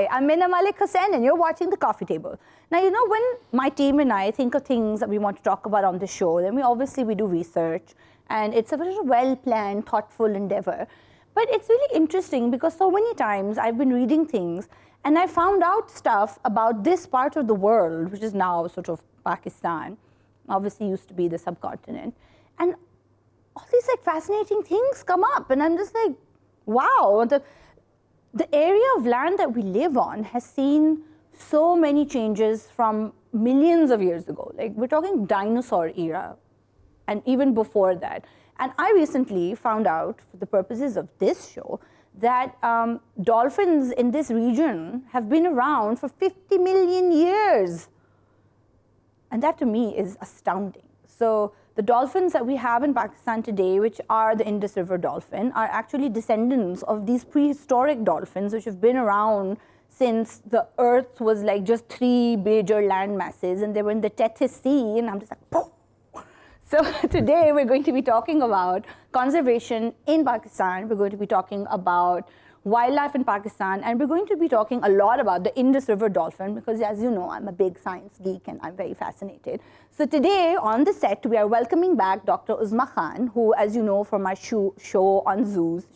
Hi, I'm Mina Malik Hussain and you're watching The Coffee Table. Now, you know, when my team and I think of things that we want to talk about on the show, then we do research, and it's a very well-planned, thoughtful endeavor. But it's really interesting because so many times I've been reading things and I found out stuff about this part of the world, which is now sort of Pakistan, obviously used to be the subcontinent, and all these like fascinating things come up, and I'm just like, wow, the area of land that we live on has seen so many changes from millions of years ago. Like, we're talking dinosaur era, and even before that. And I recently found out, for the purposes of this show, that dolphins in this region have been around for 50 million years. And that to me is astounding. So the dolphins that we have in Pakistan today, which are the Indus River dolphin, are actually descendants of these prehistoric dolphins, which have been around since the earth was like just 3 major land masses, and they were in the Tethys Sea, and I'm just like, poof. So today we're going to be talking about conservation in Pakistan, we're going to be talking about wildlife in Pakistan, and we're going to be talking a lot about the Indus River dolphin because, as you know, I'm a big science geek and I'm very fascinated. So today on the set, we are welcoming back Dr. Uzma Khan, who, as you know from our show on zoos,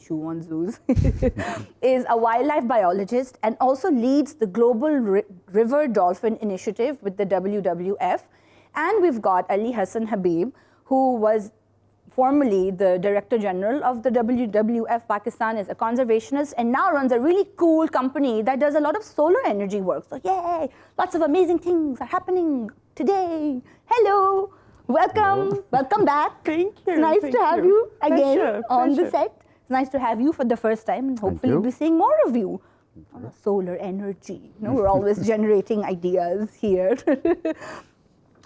is a wildlife biologist and also leads the Global River Dolphin Initiative with the WWF. And we've got Ali Hassan Habib, who was formerly the Director General of the WWF Pakistan, is a conservationist, and now runs a really cool company that does a lot of solar energy work. So yay, lots of amazing things are happening today. Hello, welcome, hello. Welcome back. Thank you. It's nice to have you again on the set. It's nice to have you for the first time, and hopefully we'll be seeing more of you on solar energy. You know, we're always generating ideas here.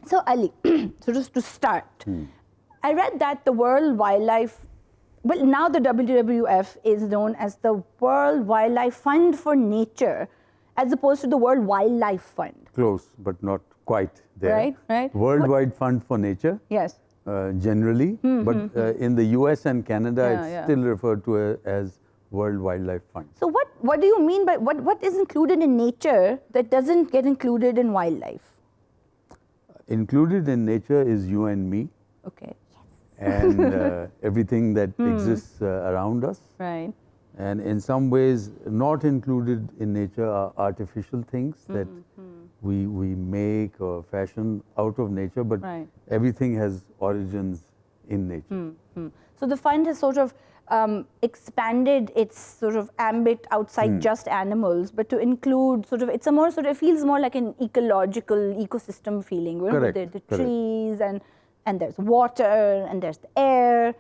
So Ali, so just to start, I read that the World Wildlife, well, now the WWF is known as the World Wildlife Fund for Nature, as opposed to the World Wildlife Fund. Close, but not quite there. Right, right. Worldwide Fund for Nature. Yes. Generally, but in the US and Canada, it's still referred to as World Wildlife Fund. So what do you mean by, what is included in nature that doesn't get included in wildlife? Included in nature is you and me. Okay. And everything that exists around us. Right. And in some ways, not included in nature are artificial things that we make or fashion out of nature, but everything has origins in nature. So the fund has sort of expanded its sort of ambit outside just animals, but to include sort of, it's a more sort of, it feels more like an ecological ecosystem feeling, right? Correct. The trees and there's water and there's the air.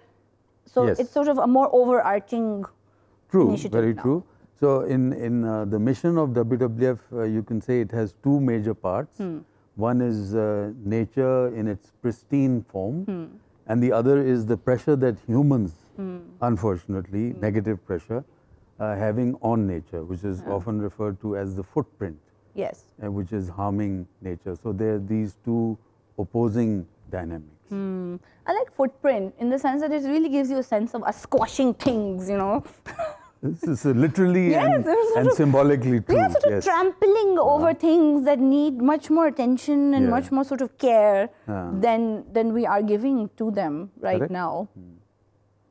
So it's sort of a more overarching initiative. Very now. true. So in the mission of WWF, you can say it has 2 major parts. One is nature in its pristine form, and the other is the pressure that humans, unfortunately, negative pressure, having on nature, which is often referred to as the footprint. Yes. Which is harming nature. So there are these 2 opposing dynamics. I like footprint in the sense that it really gives you a sense of us squashing things, you know. This is literally and symbolically true. We are sort of trampling over things that need much more attention and much more sort of care than we are giving to them right now.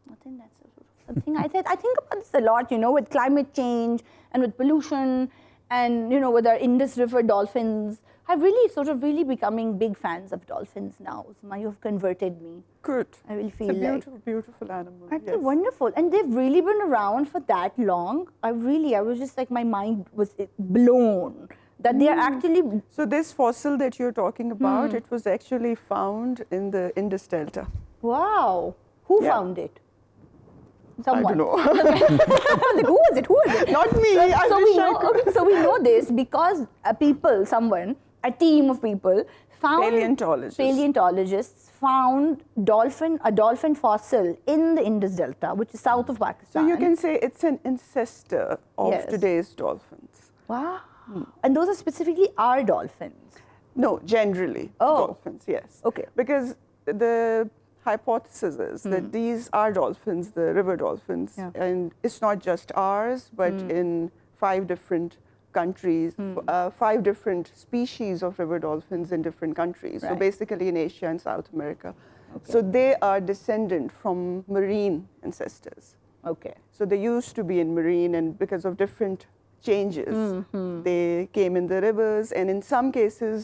I think that's sort of something I think about this a lot, you know, with climate change and with pollution and, you know, with our Indus River dolphins. I'm really becoming big fans of dolphins now. So you have converted me. Good. I really feel it's a beautiful animal. Aren't they wonderful? And they've really been around for that long. I was just like, my mind was blown that they are actually. So this fossil that you're talking about, it was actually found in the Indus Delta. Wow. Who found it? Someone. I don't know. Like, who was it? Not me. So we know this because a team of people found paleontologists found a dolphin fossil in the Indus Delta, which is south of Pakistan. So you can say it's an ancestor of today's dolphins. Wow. And those are specifically our dolphins? No, generally dolphins, yes. Okay. Because the hypothesis is that these are dolphins, the river dolphins, and it's not just ours, but in 5 different countries, 5 different species of river dolphins in different countries. So Right. basically in Asia and South America. So they are descendant from marine ancestors. Okay. So they used to be in marine, and because of different changes, they came in the rivers, and in some cases,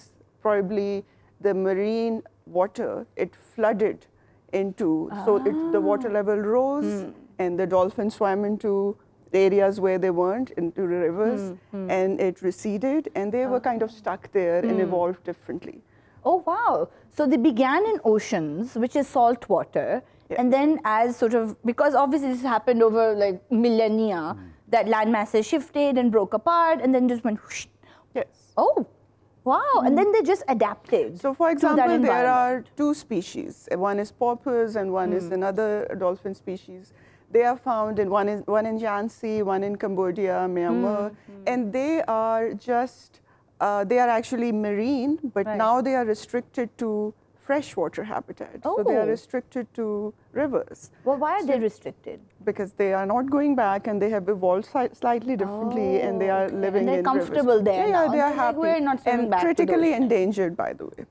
probably the marine water, it flooded into, so the water level rose, and the dolphins swam into areas where they weren't, into the rivers, and it receded, and they were kind of stuck there and evolved differently. Oh, wow. So they began in oceans, which is salt water. Yeah. And then as sort of, because obviously this happened over like millennia, that land masses shifted and broke apart and then just went whoosh. Yes. Oh, wow. And then they just adapted. So, for to that example, there are environment. 2 species. One is porpoise and one is another dolphin species. They are found in one in Yansi, one in Cambodia, Myanmar, and they are just they are actually marine, but Right. now they are restricted to freshwater habitat. So they are Oh. restricted to rivers Well, why are they restricted? because they are not going back, and they have evolved slightly differently, and they are okay. living And they're in rivers. comfortable there Yeah, now. they are They're like, happy. "We're not swimming and back to the critically ocean." endangered, by the way.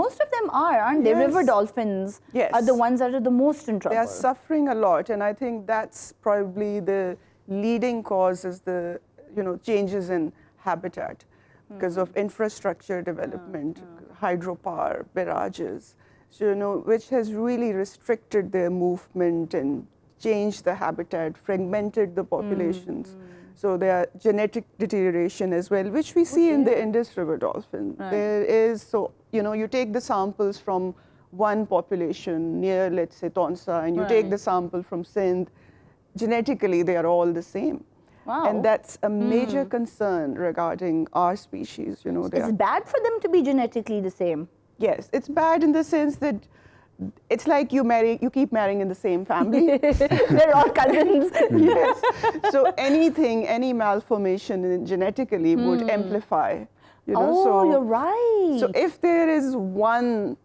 Most of them are, aren't they? Yes. River dolphins Yes. are the ones that are the most in trouble. They are suffering a lot, and I think that's probably the leading cause is the changes in habitat because of infrastructure development, hydropower, barrages, so, which has really restricted their movement and changed the habitat, fragmented the populations. So there are genetic deterioration as well, which we see in the Indus River dolphin. Right. There is, so, you take the samples from one population near, let's say, Tonsa, and you take Right. the sample from Sindh, genetically they are all the same. Wow. And that's a major concern regarding our species. They It's are, bad for them to be genetically the same. yes, it's bad in the sense that it's like you keep marrying in the same family. They're all cousins. Yes. So any malformation genetically would amplify. Oh, so, you're right. So if there is one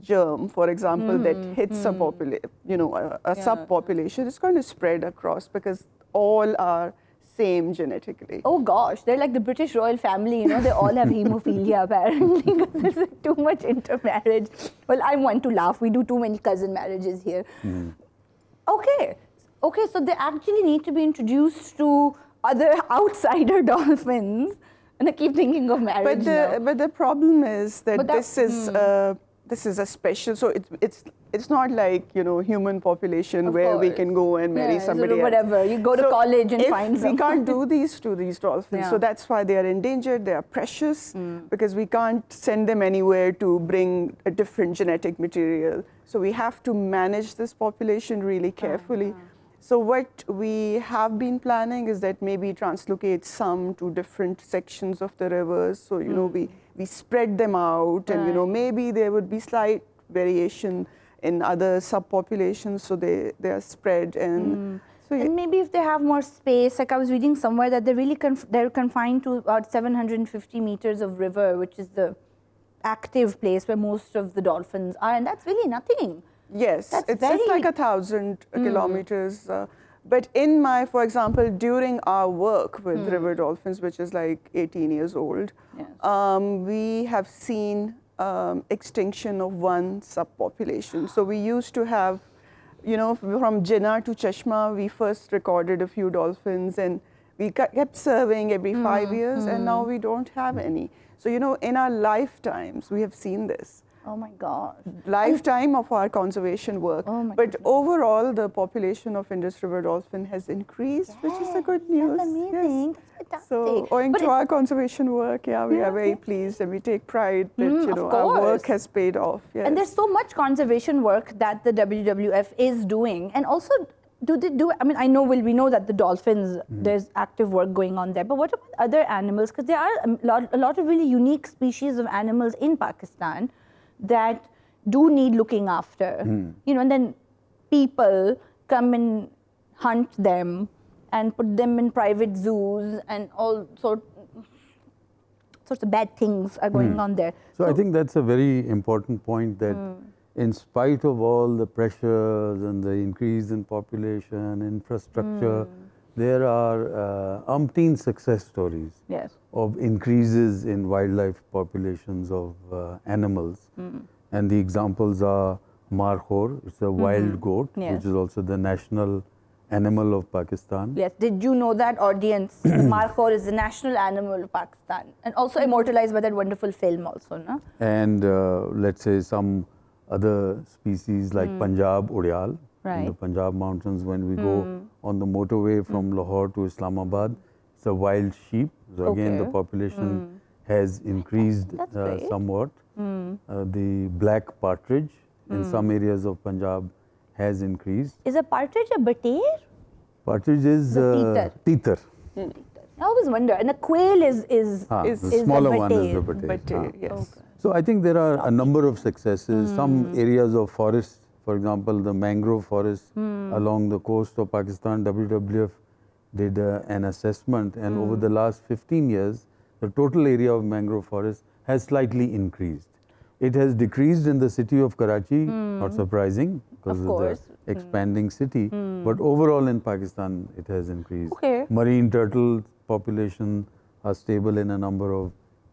germ, for example, that hits a subpopulation, it's going to spread across because all are same genetically. Oh gosh, they're like the British royal family, they all have hemophilia apparently because there's too much intermarriage. Well, I'm one to laugh. We do too many cousin marriages here. Okay, so they actually need to be introduced to other outsider dolphins. And I keep thinking of marriage now. But the problem is that But that- this is a special. So it's not like human population Of where we course. can go and marry Yeah, somebody sort of else. whatever. You go to college and if find we someone. can't do these to these dolphins, Yeah. so that's why they are endangered. They are precious because we can't send them anywhere to bring a different genetic material. So we have to manage this population really carefully. So what we have been planning is that maybe translocate some to different sections of the rivers. So we spread them out, and Right. maybe there would be slight variation in other subpopulations, so they are spread. And so And maybe if they have more space, like I was reading somewhere that they're really they're confined to about 750 meters of river, which is the active place where most of the dolphins are, and that's really nothing. yes, That's it's like very- 1,000 kilometers. But for example, during our work with river dolphins, which is like 18 years old, Yes. we have seen extinction of one subpopulation. So we used to have, from Jinnah to Chashma, we first recorded a few dolphins, and we kept serving every 5 years, and now we don't have any. So, in our lifetimes, we have seen this. Oh my God. Lifetime of our conservation work. Oh my but overall, the population of Indus River dolphin has increased, which is a good news. That's amazing. That's So, fantastic. owing But to our conservation work, we are very pleased, and we take pride that of our work course. has paid off. Yes. And there's so much conservation work that the WWF is doing. And also, I know we know that the dolphins, there's active work going on there, but what about other animals? Because there are a lot of really unique species of animals in Pakistan that do need looking after. And then people come and hunt them and put them in private zoos, and all sorts of bad things are going on there. So I think that's a very important point, that in spite of all the pressures and the increase in population, infrastructure, there are umpteen success stories Yes. of increases in wildlife populations of animals. And the examples are markhor, it's a wild goat, Yes. which is also the national animal of Pakistan. Yes. Did you know that, audience? Markhor is the national animal of Pakistan, and also immortalized by that wonderful film also, no? And let's say some other species like Punjab Udyal. In the Right. Punjab mountains, when we go on the motorway from Lahore to Islamabad, it's a wild sheep. So again, the Okay. population has increased That's great. somewhat. The black partridge in some areas of Punjab has increased. Is a partridge a batir? Partridge is The teeter. I always wonder. And a quail is Is The a smaller one is the batir. batir. But yes. So I think there are a number of successes. Some areas of forests, for example, the mangrove forests along the coast of Pakistan, WWF did an assessment, and over the last 15 years, the total area of mangrove forest has slightly increased. It has decreased in the city of Karachi, not surprising, because Of of course. the expanding city, but overall in Pakistan, it has increased. Okay. Marine turtle population are stable in a number of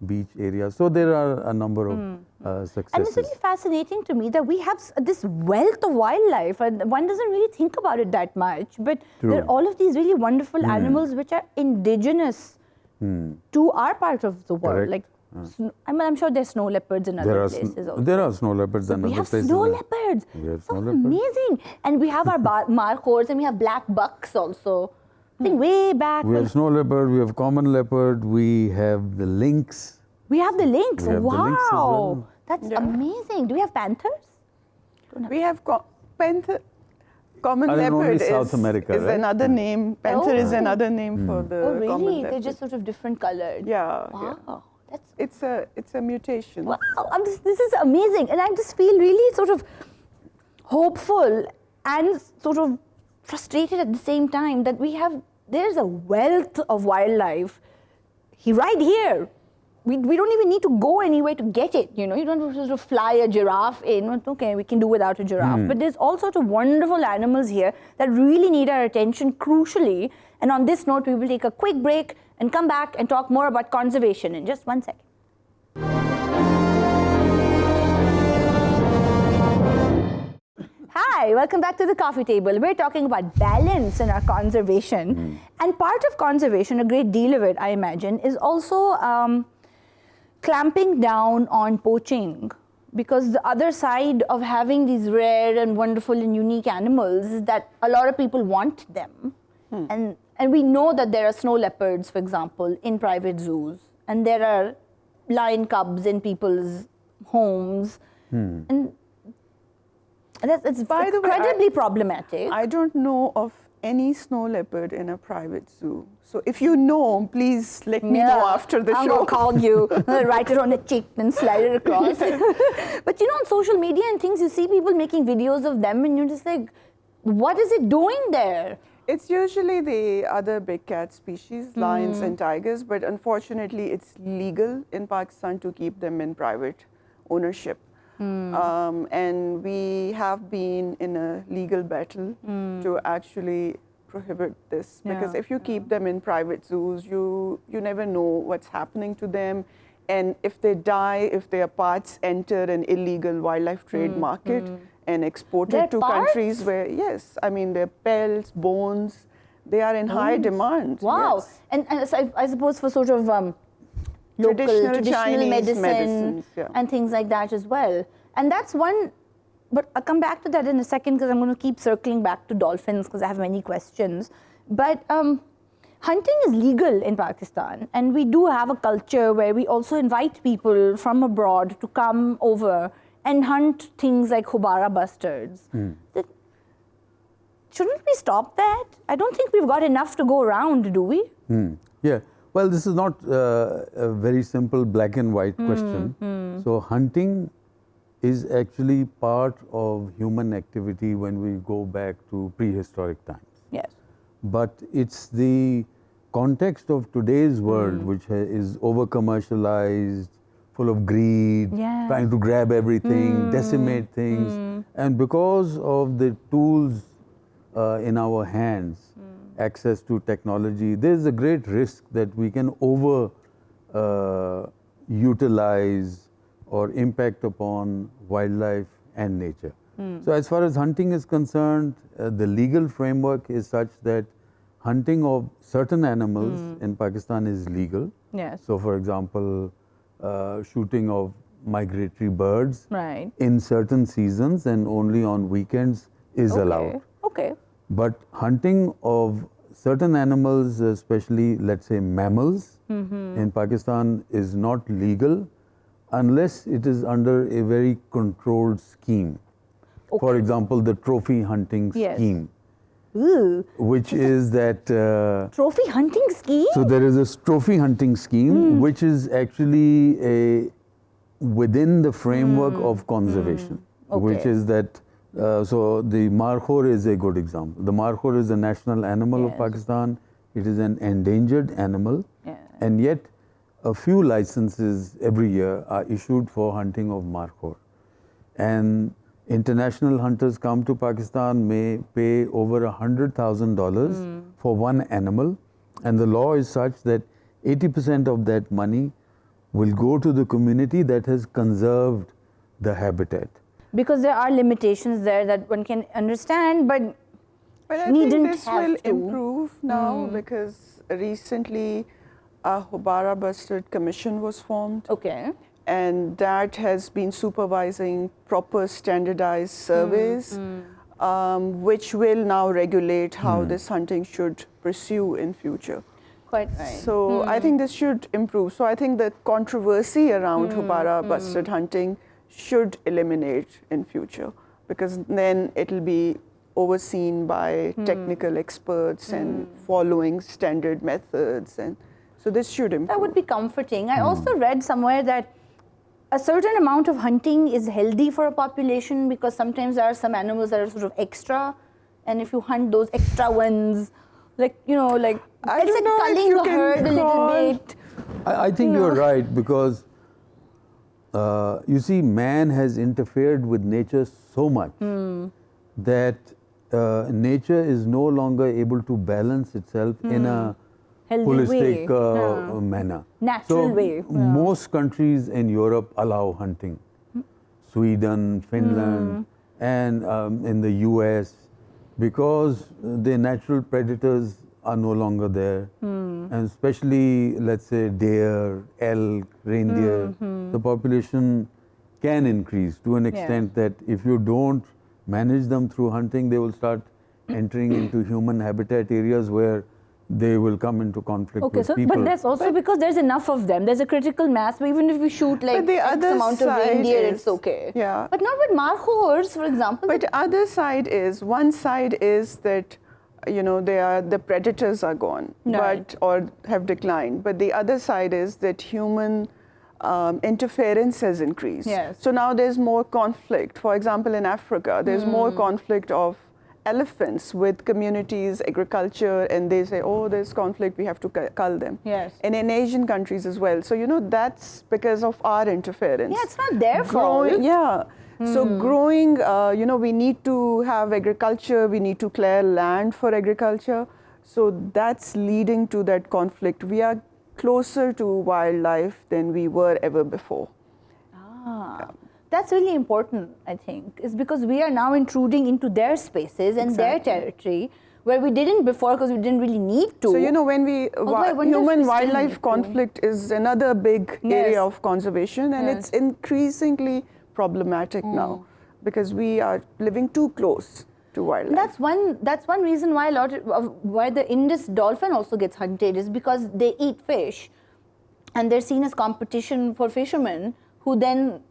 beach areas. So there are a number of And it's successes. really fascinating to me that we have this wealth of wildlife, and one doesn't really think about it that much. But there are True. all of these really wonderful animals which are indigenous to our part of the world. Correct. Like, I'm sure there's snow leopards in There other are, places also. there are snow leopards and We other have places. snow leopards. We have so snow leopards. amazing. And we have our markhors, and we have black bucks also. I think way back. We have snow leopard, we have common leopard, we have the lynx. We have the lynx. We have the Wow. lynx as well. That's Yeah. amazing. Do we have panthers? We have panther. Common I don't know, leopard only South America, is right? another name. Panther is Oh. another name for the Oh, common really? leopard. They're just sort of different colored. Yeah. Wow. yeah. That's It's a mutation. wow. This is amazing. And I just feel really sort of hopeful and sort of frustrated at the same time that there's a wealth of wildlife right here. We don't even need to go anywhere to get it. You know, you don't have to sort of fly a giraffe in. Okay, we can do without a giraffe. But there's all sorts of wonderful animals here that really need our attention crucially. And on this note, we will take a quick break and come back and talk more about conservation in just 1 second. Hi, welcome back to the coffee table. We're talking about balance in our conservation. And part of conservation, a great deal of it, I imagine, is also clamping down on poaching. Because the other side of having these rare and wonderful and unique animals is that a lot of people want them. And we know that there are snow leopards, for example, in private zoos. And there are lion cubs in people's homes. And it's By the way, incredibly problematic. I don't know of any snow leopard in a private zoo. So if you know, please let me know after the I'm show. gonna call you, write it on a check and slide it across. But you know, on social media and things, you see people making videos of them and you're just like, what is it doing there? It's usually the other big cat species, lions and tigers, but unfortunately it's legal in Pakistan to keep them in private ownership. And we have been in a legal battle to actually prohibit this, because if you keep them in private zoos, you never know what's happening to them. And if they die, if their parts enter an illegal wildlife trade market and exported Their to parts? countries where, yes, I mean, their pelts, bones, they are in high demand. Wow. Yes. And so I suppose for sort of local Traditional Chinese medicine medicines, yeah. and things like that as well. And that's one, but I'll come back to that in a second because I'm going to keep circling back to dolphins because I have many questions. But hunting is legal in Pakistan, and we do have a culture where we also invite people from abroad to come over and hunt things like khubara bustards. Shouldn't we stop that? I don't think we've got enough to go around, do we? Yeah. Well, this is not a very simple black and white question. So hunting is actually part of human activity when we go back to prehistoric times. Yes. But it's the context of today's world which is over-commercialized, full of greed, Yeah. trying to grab everything, decimate things. And because of the tools in our hands access to technology, there's a great risk that we can over utilize or impact upon wildlife and nature. So as far as hunting is concerned, the legal framework is such that hunting of certain animals in Pakistan is legal. Yes. So for example, shooting of migratory birds Right. in certain seasons and only on weekends is allowed. Okay. But hunting of certain animals, especially let's say mammals, in Pakistan is not legal unless it is under a very controlled scheme. For example, the trophy hunting Yes. scheme, Ooh. which is that. Trophy hunting scheme? So there is a trophy hunting scheme, which is actually within the framework of conservation, which Okay. is that. So the markhor is a good example. The markhor is a national animal of Yes. Pakistan. It is an endangered animal, Yeah. and yet a few licenses every year are issued for hunting of markhor. And international hunters come to Pakistan, may pay over $100,000 for one animal, and the law is such that 80% of that money will go to the community that has conserved the habitat. Because there are limitations there that one can understand, but But I needn't think this have will to. improve now because recently a Hubara Bustard Commission was formed. okay. And that has been supervising proper standardized surveys, which will now regulate how this hunting should pursue in future. Quite right. So I think this should improve. So I think the controversy around Hubara bustard hunting should eliminate in future, because then it'll be overseen by technical experts and following standard methods, and so this should improve. That would be comforting. I also read somewhere that a certain amount of hunting is healthy for a population, because sometimes there are some animals that are sort of extra, and if you hunt those extra ones, like, you know, like, I it's don't like know if culling you the can herd a little call- bit. I think you're right, because you see, man has interfered with nature so much that nature is no longer able to balance itself in a Healthy holistic way. manner. Natural so way. Yeah. Most countries in Europe allow hunting. Sweden, Finland, and in the US, because the natural predators are no longer there, and especially, let's say, deer, elk, reindeer, the population can increase to an extent that if you don't manage them through hunting, they will start entering into human habitat areas where they will come into conflict Okay, with so people. but that's also because there's enough of them. There's a critical mass. But even if we shoot like the X other amount of side reindeer, is- it's okay. yeah. But not with markhors, for example. But other side is, one side is that, you know, the predators are gone, Right. or have declined. But the other side is that human interference has increased. Yes. So now there's more conflict. For example, in Africa, there's more conflict of elephants with communities, agriculture, and they say, oh, there's conflict, we have to cull them. Yes. And in Asian countries as well. So, you know, that's because of our interference. Yeah, it's not their fault. Yeah. So growing, you know, we need to have agriculture, we need to clear land for agriculture. So that's leading to that conflict. We are closer to wildlife than we were ever before. That's really important, I think, is because we are now intruding into their spaces and their territory where we didn't before because we didn't really need to. So, you know, when we, Although I wonder if we still human-wildlife need to. conflict is another big area Yes. of conservation, and it's increasingly problematic now because we are living too close to wildlife. That's one reason why why the Indus dolphin also gets hunted is because they eat fish, and they're seen as competition for fishermen who then,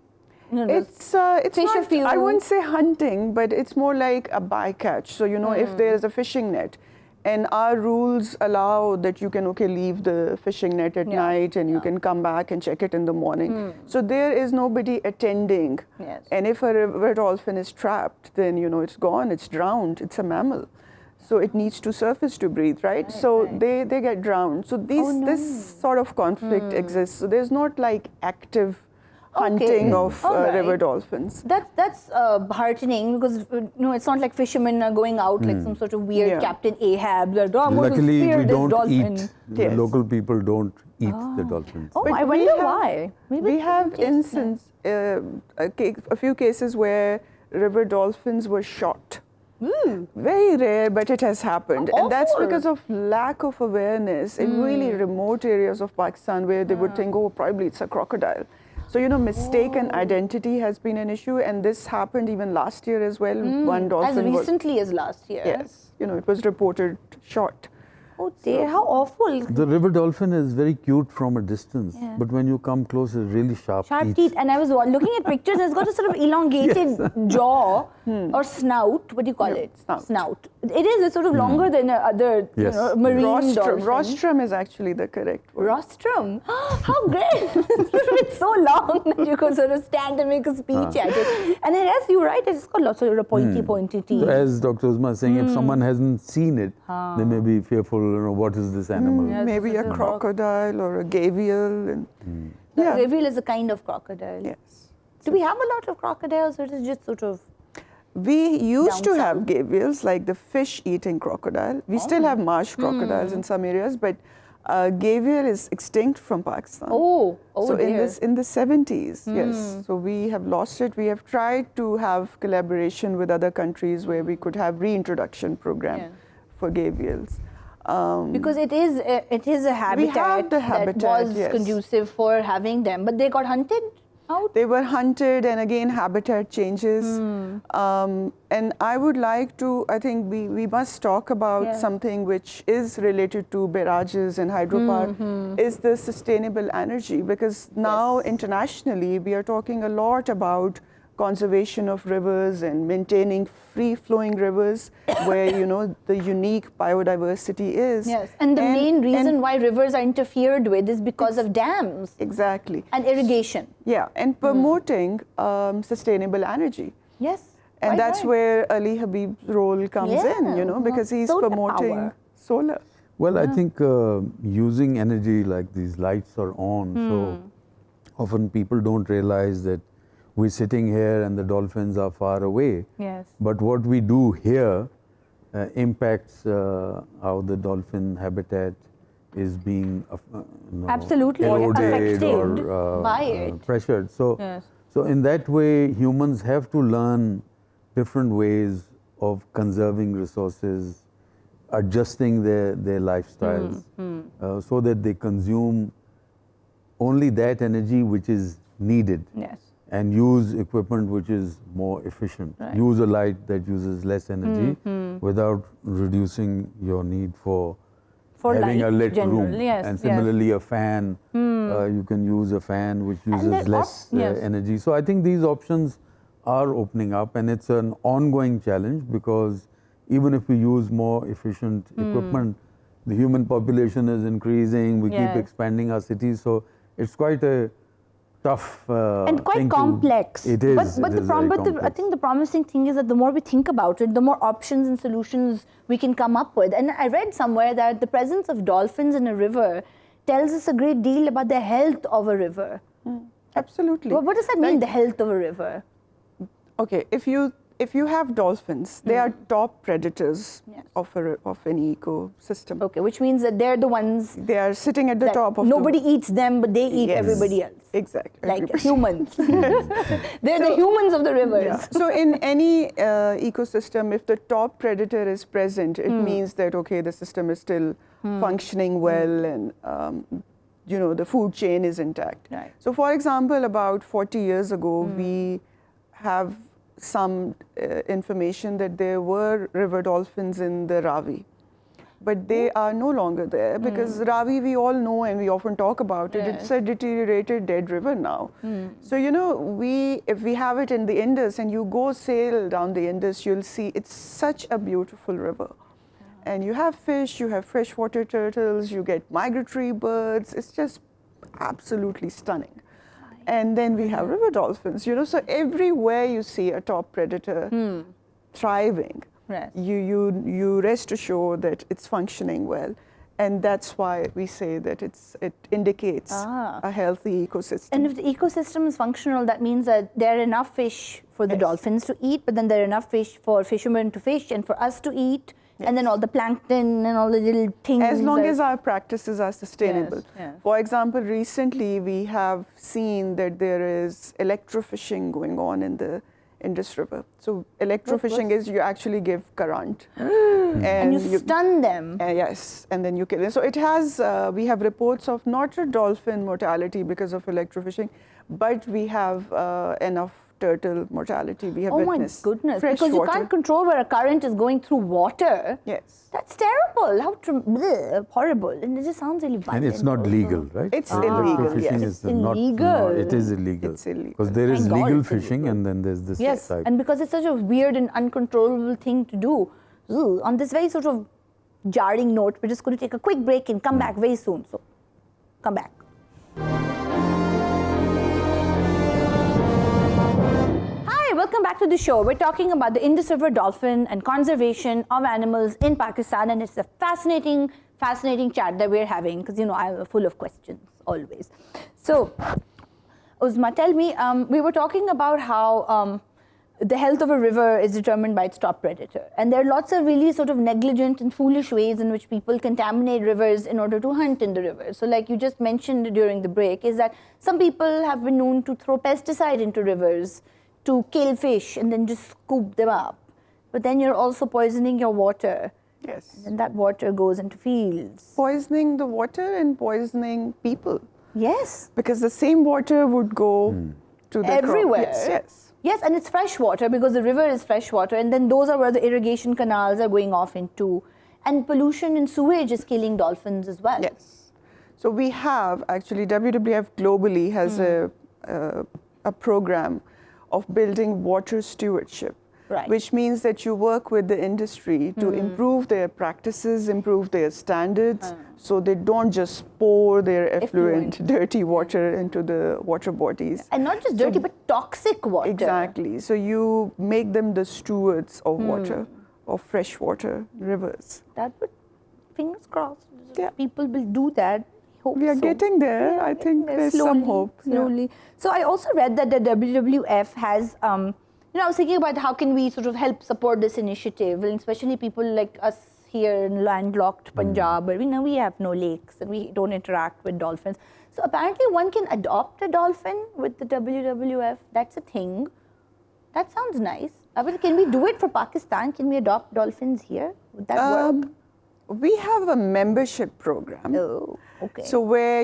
you know, It's not, few. I wouldn't say hunting, but it's more like a bycatch. So, you know, if there is a fishing net, and our rules allow that you can, leave the fishing net at night and you can come back and check it in the morning. So there is nobody attending. Yes. And if a river dolphin is trapped, then, you know, it's gone, it's drowned, it's a mammal. So it needs to surface to breathe, right? So they get drowned. So this sort of conflict exists. So there's not like active hunting of river dolphins. That's heartening because it's not like fishermen are going out like some sort of weird Captain Ahab. Like, oh, I'm going to Luckily, spear we this don't dolphin. eat. The local people don't eat the dolphins. Oh, But I wonder we have- why. Maybe We it's have tasteless. a few cases where river dolphins were shot. Very rare, but it has happened. And that's Awful. because of lack of awareness in really remote areas of Pakistan where they would think, oh, probably it's a crocodile. So, mistaken identity has been an issue. And this happened even last year as well. One dolphin As recently as last year. Yes. It was reported shot. Oh dear, how awful. The river dolphin is very cute from a distance, but when you come close, it's really sharp Teeth. And I was looking at pictures, it's got a sort of elongated jaw or snout. What do you call it? Snout. It is. It's sort of longer than other Yes. marine Rostrum. dolphins. Rostrum is actually the correct word. Rostrum. How great! It's so long that you could sort of stand and make a speech at it. And then, yes, you're right. It's got lots of pointy teeth. So as Dr. Uzma is saying, if someone hasn't seen it, they may be fearful. What is this animal? Yes. Maybe a crocodile or a gavial. And The gavial is a kind of crocodile. yes. Do we have a lot of crocodiles, or is it just sort of? We used to Down have south? gavials, like the fish-eating crocodile. We still have marsh crocodiles in some areas, but gavial is extinct from Pakistan. So dear. in the 70s, yes. So we have lost it. We have tried to have collaboration with other countries where we could have reintroduction program for gavials. Because it is a habitat, the that habitat, was yes. conducive for having them, but they got hunted out. They were hunted, and again, habitat changes. And I would like to, I think we must talk about something which is related to barrages and hydropower, is the sustainable energy. Because now internationally, we are talking a lot about conservation of rivers and maintaining free-flowing rivers where, the unique biodiversity is. Yes, and the main reason why rivers are interfered with is because of dams. Exactly. And irrigation. Yeah, and promoting sustainable energy. Yes. And quite that's right. where Ali Habib's role comes in, because he's solar promoting power. solar. Well, I think using energy like these lights are on, so often people don't realize that we're sitting here and the dolphins are far away. Yes. But what we do here impacts how the dolphin habitat is being Absolutely eroded affected or by it. pressured. So, Yes. so in that way, humans have to learn different ways of conserving resources, adjusting their lifestyles so that they consume only that energy which is needed. Yes. And use equipment which is more efficient. Right. Use a light that uses less energy without reducing your need for having a light, lit general, room. yes, And yes. similarly, a fan, you can use a fan which uses there are less yes. energy. So I think these options are opening up, and it's an ongoing challenge because even if we use more efficient equipment, the human population is increasing, we Yes. keep expanding our cities, so it's quite a tough And quite thing complex. It is. But it the is problem, very I complex. think the promising thing is that the more we think about it, the more options and solutions we can come up with. And I read somewhere that the presence of dolphins in a river tells us a great deal about the health of a river. Absolutely. What does that mean, the health of a river? Okay, if you have dolphins, they are top predators of any ecosystem. Okay, which means that they're the ones They are sitting at the that top of nobody eats them, but they eat Yes. everybody else. Exactly. Like everybody. humans. They're the humans of the rivers. Yeah. So in any ecosystem, if the top predator is present, it means that, okay, the system is still functioning well and, the food chain is intact. Right. So for example, about 40 years ago, we have some information that there were river dolphins in the Ravi. But they are no longer there because Ravi, we all know and we often talk about it, it's a deteriorated dead river now. So, if we have it in the Indus and you go sail down the Indus, you'll see it's such a beautiful river. And you have fish, you have freshwater turtles, you get migratory birds. It's just absolutely stunning. And then we have river dolphins, so everywhere you see a top predator thriving, Right. you rest assured that it's functioning well. And that's why we say that it indicates a healthy ecosystem. And if the ecosystem is functional, that means that there are enough fish for the dolphins to eat, but then there are enough fish for fishermen to fish and for us to eat, and then all the plankton and all the little things. As long as our practices are sustainable. Yes. For example, recently we have seen that there is electrofishing going on in the Indus River. So electrofishing is you actually give current. And you stun them. Yes, and then you kill them. So it has, we have reports of not a dolphin mortality because of electrofishing, but we have enough turtle mortality. We have witnessed. Oh my goodness, fresh because water. you can't control where a current is going through water. Yes. That's terrible. How horrible. And it just sounds really violent. And it's not legal, right? It's illegal, Fishing yes. is not, illegal. it is illegal. It's illegal. Because there is Thank God legal it's fishing illegal. and then there's this Yes, type. and because it's such a weird and uncontrollable thing to do, on this very sort of jarring note, we're just going to take a quick break and come back very soon. So, come back. Hi, welcome back to the show. We're talking about the Indus River dolphin and conservation of animals in Pakistan, and it's a fascinating chat that we're having because, you know, I'm full of questions always. So, Uzma, tell me, we were talking about how the health of a river is determined by its top predator. And there are lots of really sort of negligent and foolish ways in which people contaminate rivers in order to hunt in the river. So like you just mentioned during the break, is that some people have been known to throw pesticide into rivers to kill fish and then just scoop them up. But then you're also poisoning your water. Yes. And that water goes into fields. Poisoning the water and poisoning people. Yes. Because the same water would go to the everywhere. Crop. Yes. Yes, and it's fresh water because the river is fresh water, and then those are where the irrigation canals are going off into. And pollution and sewage is killing dolphins as well. Yes. So we have actually, WWF globally has a program of building water stewardship. Right. Which means that you work with the industry to improve their practices, improve their standards, so they don't just pour their effluent, dirty water into the water bodies. And not just dirty, but toxic water. Exactly. So you make them the stewards of water, of fresh water, rivers. That would, fingers crossed, Yeah. people will do that. Hope We are so. getting there. Yeah, I think there's slowly, some hope. Yeah. Slowly. So I also read that the WWF has, you know, I was thinking about how can we sort of help support this initiative, and especially people like us here in landlocked Punjab, where we know we have no lakes and we don't interact with dolphins. So apparently one can adopt a dolphin with the WWF. That's a thing. That sounds nice. Can we do it for Pakistan? Can we adopt dolphins here? Would that work? We have a membership program. Oh, okay. So where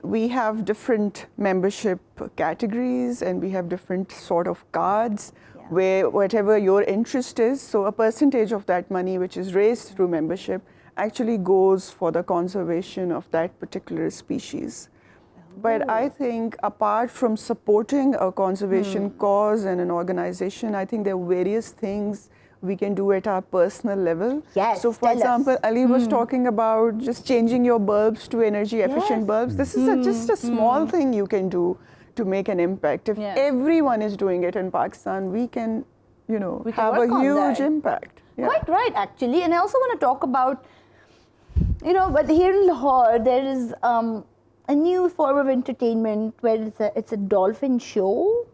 we have different membership categories and we have different sort of cards where whatever your interest is, so a percentage of that money which is raised through membership actually goes for the conservation of that particular species. But I think apart from supporting a conservation cause and an organization, I think there are various things we can do at our personal level. Yes, so for example, Ali was talking about just changing your bulbs to energy efficient bulbs. This is just a small thing you can do to make an impact. If everyone is doing it in Pakistan, we can, you know, have a huge impact. Yeah. Quite right, actually. And I also want to talk about, you know, but here in Lahore, there is a new form of entertainment where it's a dolphin show.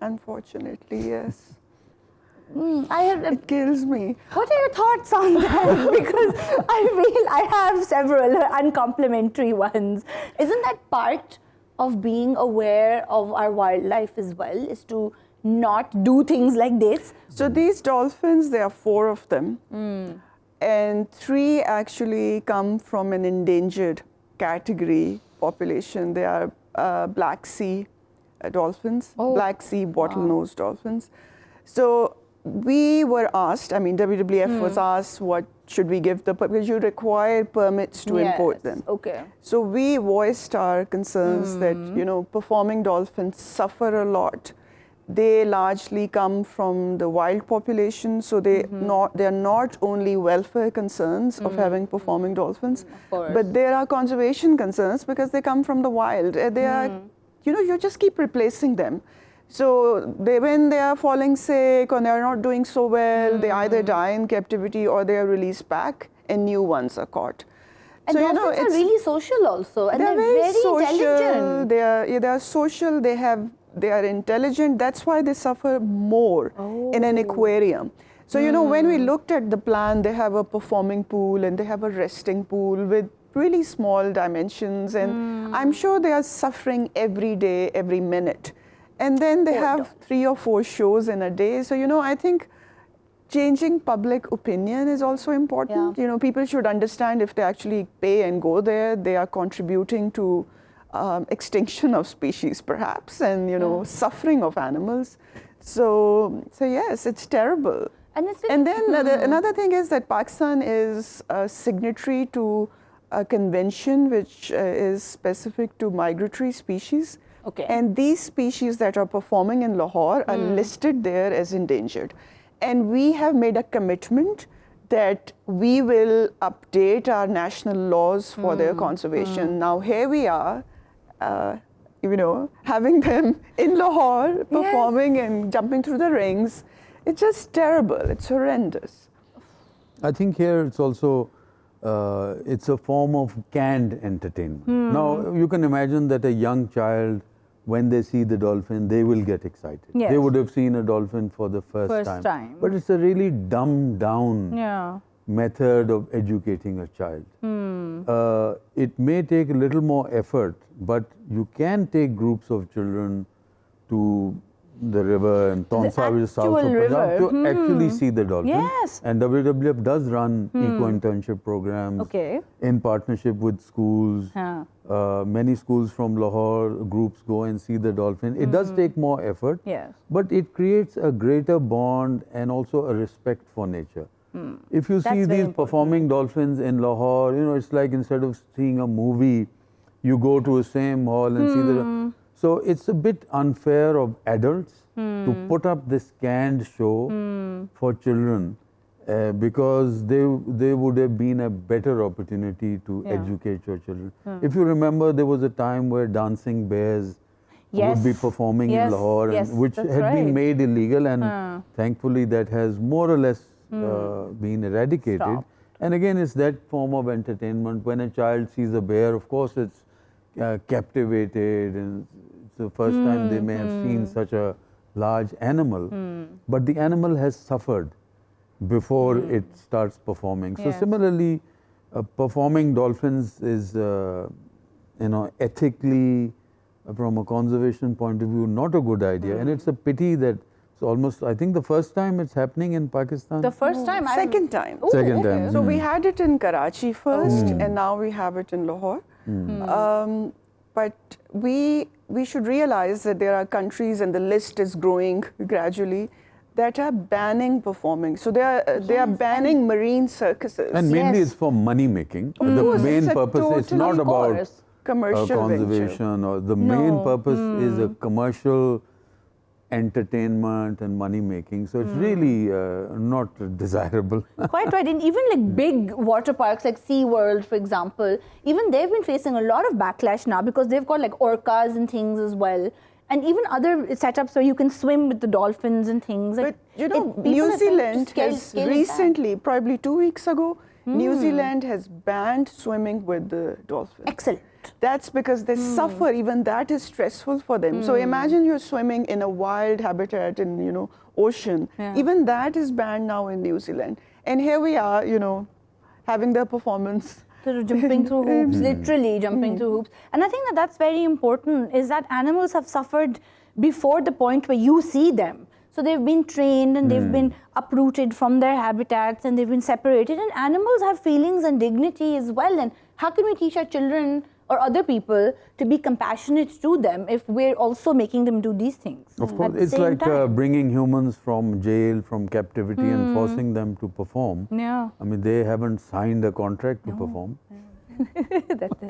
Unfortunately, yes. It kills me. What are your thoughts on that? Because I feel I have several uncomplimentary ones. Isn't that part of being aware of our wildlife as well, is to not do things like this? So these dolphins, there are 4 of them. And 3 actually come from an endangered category population. They are Black Sea dolphins, Black Sea bottlenose dolphins. So we were asked, I mean, WWF was asked, what should we give because you require permits to import them. Okay. So we voiced our concerns that, you know, performing dolphins suffer a lot. They largely come from the wild population, so they are not only welfare concerns of having performing dolphins, but there are conservation concerns because they come from the wild. They are, you know, you just keep replacing them. So when they are falling sick or they are not doing so well, they either die in captivity or they are released back. and new ones are caught. And So, dolphins are really social also, and they're very social. intelligent. They are social. They are intelligent. That's why they suffer more in an aquarium. So when we looked at the plan, they have a performing pool and they have a resting pool with really small dimensions, and I'm sure they are suffering every day, every minute. And then they have 3 or 4 shows in a day. So I think changing public opinion is also important. Yeah. People should understand if they actually pay and go there, they are contributing to extinction of species, perhaps, and suffering of animals. So yes, it's terrible. And then another thing is that Pakistan is a signatory to a convention which is specific to migratory species. Okay. And these species that are performing in Lahore are listed there as endangered. And we have made a commitment that we will update our national laws for their conservation. Now here we are, having them in Lahore, performing and jumping through the rings. It's just terrible. It's horrendous. I think here it's also, it's a form of canned entertainment. Now, you can imagine that a young child, when they see the dolphin, they will get excited. Yes. They would have seen a dolphin for the first time. But it's a really dumbed down method of educating a child. It may take a little more effort, but you can take groups of children to the river and Tonsa, which is south of Punjab, to actually see the dolphin. Yes. And WWF does run eco-internship programs in partnership with schools. Many schools from Lahore groups go and see the dolphin. It does take more effort, but it creates a greater bond and also a respect for nature. If you see these performing dolphins in Lahore, it's like instead of seeing a movie, you go to a same hall and see the... So it's a bit unfair of adults to put up this canned show for children because they would have been a better opportunity to educate your children. If you remember, there was a time where dancing bears would be performing in Lahore, which had been made illegal, and thankfully that has more or less been eradicated. Stopped. And again, it's that form of entertainment. When a child sees a bear, of course it's captivated, and it's the first time they may have seen such a large animal, but the animal has suffered before it starts performing. So similarly, performing dolphins is, ethically, from a conservation point of view, not a good idea. And it's a pity that it's almost, I think the first time it's happening in Pakistan. The first time? Second time. Ooh, Second time. So we had it in Karachi first, and now we have it in Lahore. But we should realize that there are countries, and the list is growing gradually, that are banning performing. So they are banning marine circuses. And mainly it's for money making. The main purpose is not about commercial conservation, or the main purpose is a commercial entertainment and money making. So it's really not desirable. Quite right. And even like big water parks like SeaWorld, for example, even they've been facing a lot of backlash now because they've got like orcas and things as well. And even other setups where you can swim with the dolphins and things. But New Zealand has recently, probably 2 weeks ago, New Zealand has banned swimming with the dolphins. Excellent. That's because they suffer. Even that is stressful for them. So imagine you're swimming in a wild habitat in, ocean. Even that is banned now in New Zealand. And here we are, having their performance. Sort of jumping through hoops, literally jumping through hoops. And I think that's very important, is that animals have suffered before the point where you see them. So they've been trained and they've been uprooted from their habitats and they've been separated. And animals have feelings and dignity as well. And how can we teach our children or other people to be compassionate to them if we're also making them do these things? Of course, it's like bringing humans from jail, from captivity and forcing them to perform. Yeah. I mean, they haven't signed a contract to perform.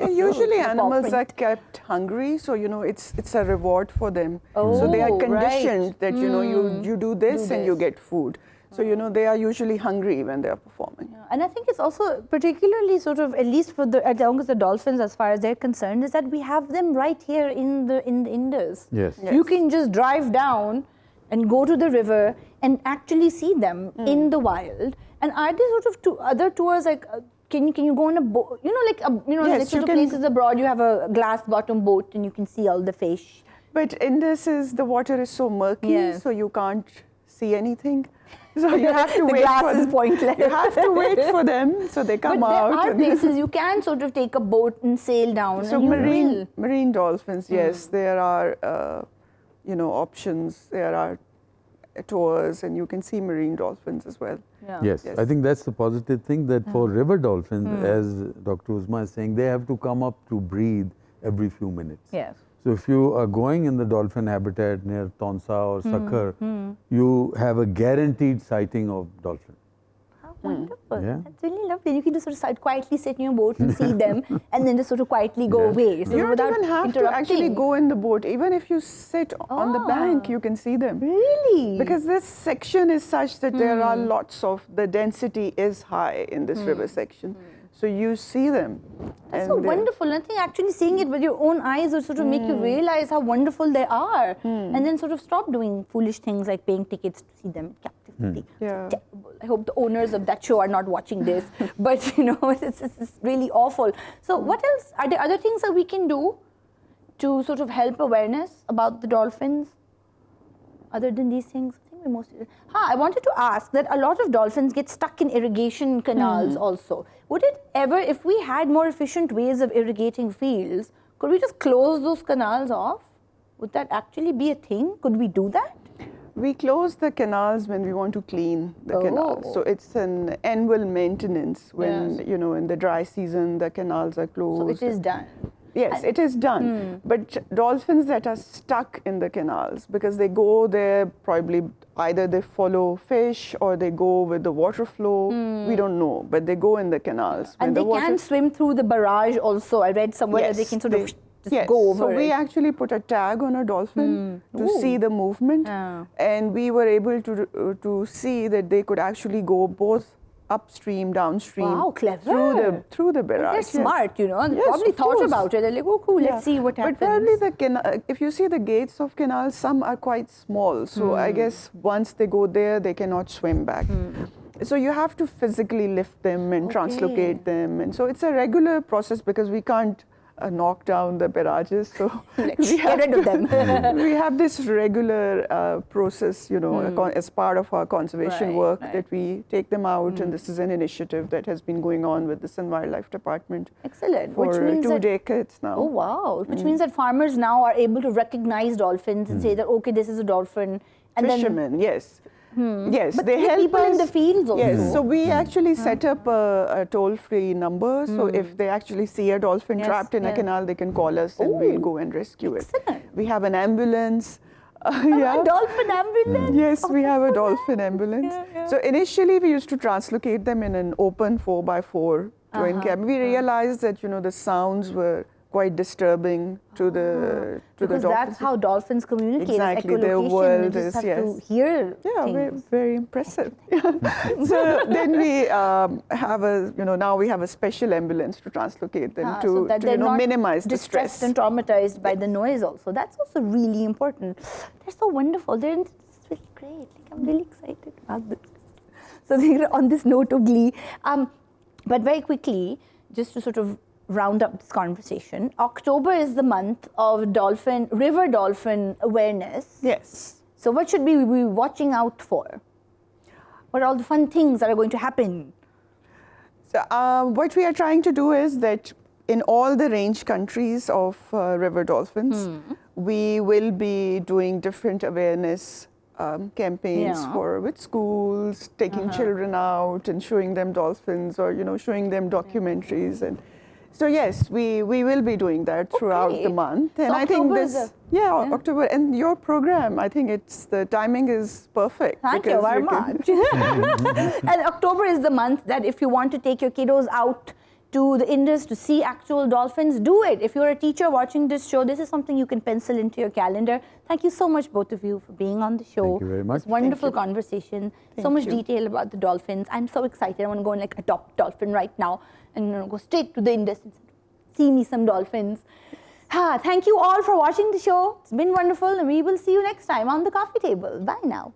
Usually animals are kept hungry, so it's a reward for them. So they are conditioned that you do this and you get food. So they are usually hungry when they are performing. Yeah. And I think it's also particularly sort of, at least for as long as the dolphins, as far as they're concerned, is that we have them right here in the Indus. Yes. You can just drive down and go to the river and actually see them in the wild? And are there sort of other tours like? Can you go on a boat? You know, like Yes, like sort of places abroad, you have a glass bottom boat and you can see all the fish. But Indus the water is so murky, Yes. so you can't see anything. So you have to The wait glass for is them. pointless. You have to wait for them, so they come But out. there are and- places you can sort of take a boat and sail down. So and you will. marine dolphins, yes, there are options. There are tours, and you can see marine dolphins as well. Yeah. Yes, Yes. I think that's the positive thing, that for river dolphins, as Dr. Uzma is saying, they have to come up to breathe every few minutes. Yes. So if you are going in the dolphin habitat near Tonsa or Sakhar, you have a guaranteed sighting of dolphin. How wonderful. Yeah. That's really lovely. You can just sort of quietly sit in your boat and see them and then just sort of quietly go Yes. away. So You don't without even have to actually interrupting. go in the boat. Even if you sit on the bank, you can see them. Really? Because this section is such that there are lots of, the density is high in this river section. So you see them. That's and so they're- wonderful. I think actually seeing it with your own eyes will sort of make you realize how wonderful they are. And then sort of stop doing foolish things like paying tickets to see them in captivity. Yeah. Terrible. I hope the owners of that show are not watching this. But, it's really awful. So what else? Are there other things that we can do to sort of help awareness about the dolphins? Other than these things? I think we mostly... I wanted to ask that a lot of dolphins get stuck in irrigation canals also. Would it ever, if we had more efficient ways of irrigating fields, could we just close those canals off? Would that actually be a thing? Could we do that? We close the canals when we want to clean the canals. So it's an annual maintenance when, Yes. in the dry season, the canals are closed. So it is done. Yes, it is done. But dolphins that are stuck in the canals, because they go there probably either they follow fish or they go with the water flow. We don't know, but they go in the canals. And when they the can swim through the barrage also. I read somewhere that they can sort of just go over So we it. actually put a tag on a dolphin to see the movement, and we were able to see that they could actually go both upstream, downstream, Wow, clever. through the barrage. They're yes. smart, They Yes, probably of thought course. about it. They're like, oh, cool, let's see what happens. But probably if you see the gates of canals, some are quite small. So I guess once they go there, they cannot swim back. So you have to physically lift them and translocate them. And so it's a regular process because we can't knock down the barrages. So Get rid of them. we have this regular process, as part of our conservation Right, work, right. that we take them out. And this is an initiative that has been going on with the Sun Wildlife Department Excellent. for Which means 2 that, decades now. oh, wow. Which means that farmers now are able to recognize dolphins and say that, okay, this is a dolphin. And Fishermen, yes. Yes, But they the help people us. in the fields also. Yes, so we actually set up a toll-free number. So if they actually see a dolphin Yes, trapped in a yes. canal, they can call us and we'll go and rescue it. Excellent. We have an ambulance. A dolphin ambulance. Yes, Oh, we have a that's so dolphin nice. ambulance. Yeah. So initially we used to translocate them in an open 4x4 twin cab. We realized that the sounds were quite disturbing to the Because dolphins. that's how dolphins communicate. Exactly, It's their echolocation. world You just is, have yes. to hear Yeah, very, things. very impressive. So then we have now we have a special ambulance to translocate them So that they're not minimize the distressed stress. and traumatized by the noise also. That's also really important. They're so wonderful. It's really great. Like, I'm really excited about this. So on this note of glee, but very quickly, just to sort of round up this conversation, October is the month of river dolphin awareness. Yes. So what should we be watching out for? What are all the fun things that are going to happen? So what we are trying to do is that in all the range countries of river dolphins, we will be doing different awareness campaigns with schools, taking children out and showing them dolphins, or showing them documentaries. And so yes, we will be doing that throughout Okay. the month. And So I think October is this a- October, and your program, I think the timing is perfect. Thank you because very can- much. And October is the month that if you want to take your kiddos out to the Indus to see actual dolphins, do it. If you're a teacher watching this show, this is something you can pencil into your calendar. Thank you so much, both of you, for being on the show. Thank you very much. It's wonderful conversation. So Thank much you. detail about the dolphins. I'm so excited. I want to go and adopt dolphin right now and go straight to the Indus and see me some dolphins. Thank you all for watching the show. It's been wonderful, and we will see you next time on the coffee table. Bye now.